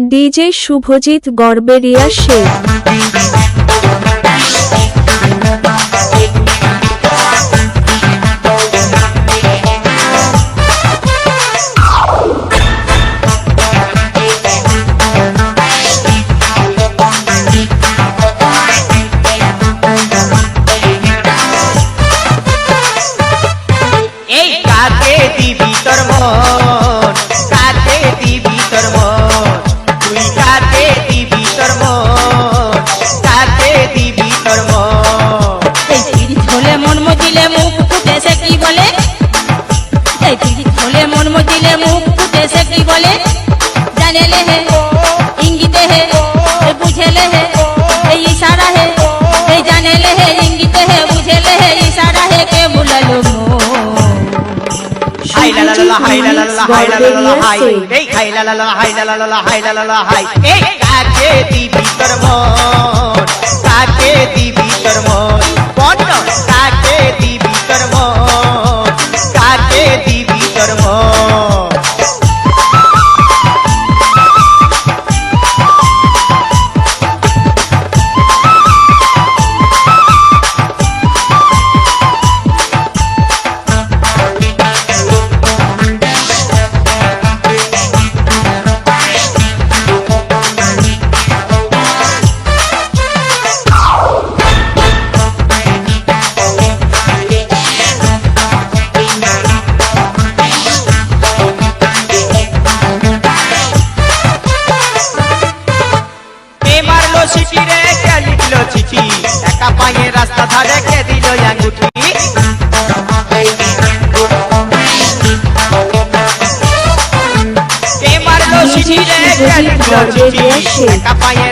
DJ Subhajit গড়বেড়িয়া Sheikh.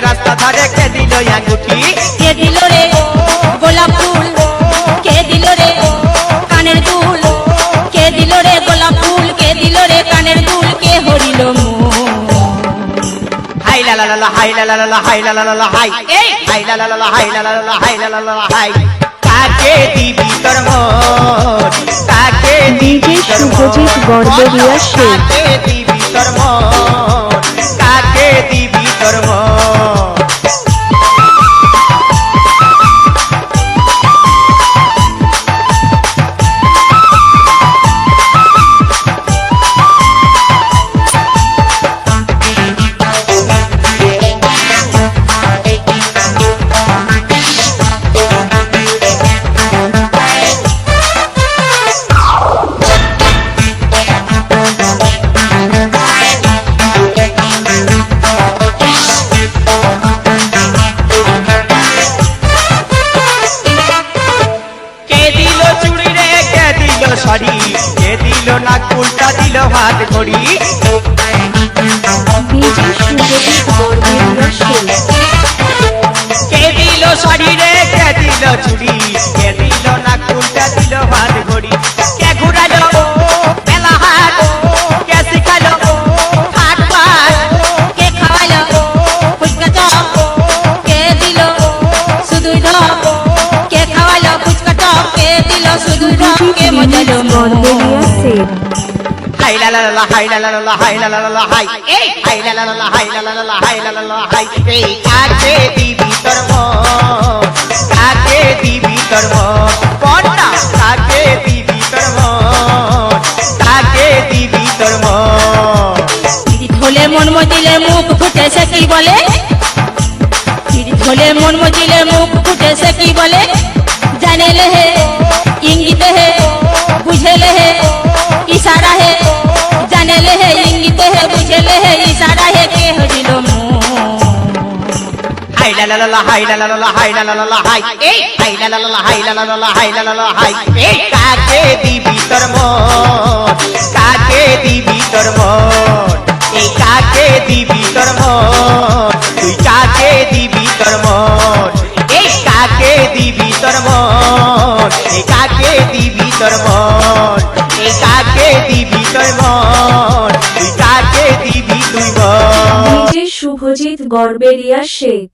রাস্তা ধারে কে দিল আঙ্গুঠি, কে দিল রে গোলাপ ফুল, কে দিল রে কানের দুল, কে দিল রে গোলাপ ফুল, কে দিল রে কানের দুল, কে হরিল হাই লা লা লা হাই লা লা লা হাই লা লা লা হাই এই হাই লা লা লা হাই লা লা লা হাই লা লা লা হাই। কাকে দিবি তোর মন, কাকে দিবি তোর শুভজিৎ গড়বেড়িয়া শেখ। কাকে দিবি তোর মন, কাকে দিবি তোর মন। কে দিল না উল্টা দিল হাত ঘড়ি, কে দিল শাড়ি রে কে দিল চুড়ি, কে দিল না উল্টা দিল হাত ঘড়ি। কে ঘুরালো মেলা হাট, কে শিখালো হাট পাট, কে খাওয়ালো ফুচকা চপ, কে দিল শুধু ঢপ, কে খাওয়ালো ফুচকা চপ, কে দিল শুধু ঢপ, কে মজালো গড়বেড়িয়া শেখ। হাই লা লা লা হাই লা লা লা হাই লা লা লা হাই এই হাই লা লা লা হাই লা লা লা হাই লা লা লা হাই। এই কাকে দিবি তোর মন, কাকে দিবি তোর মন, কোনটা কাকে দিবি তোর মন, কাকে দিবি তোর মন। ধলে মন মজিলে মুখ ফুটেছে কি বলে, ধলে মন মজিলে মুখ ফুটেছে কি বলে, জানে লে হে ইঙ্গিত হে বুঝে লে হে इशारा है, जाने ले है इंगित है बुझे ले है इशारा है, के हजिलो हाय ला ला ला हाय ला ला ला हाय ला ला ला हाय ए हाय ला ला ला हाय ला ला ला हाय ला ला ला हाय। ए काके दिबी তোর মন, কাকে দিবি তোর মন, এই কাকে দিবি তোর মন, তুই কাকে দিবি তোর মন, এই কাকে দিবি তোর মন, এই কাকে দিবি তোর মন, এই কাকে দিবি তোর মন, তুই কাকে দিবি তুই মন। ডিজে শুভজিৎ গড়বেড়িয়া শেখ।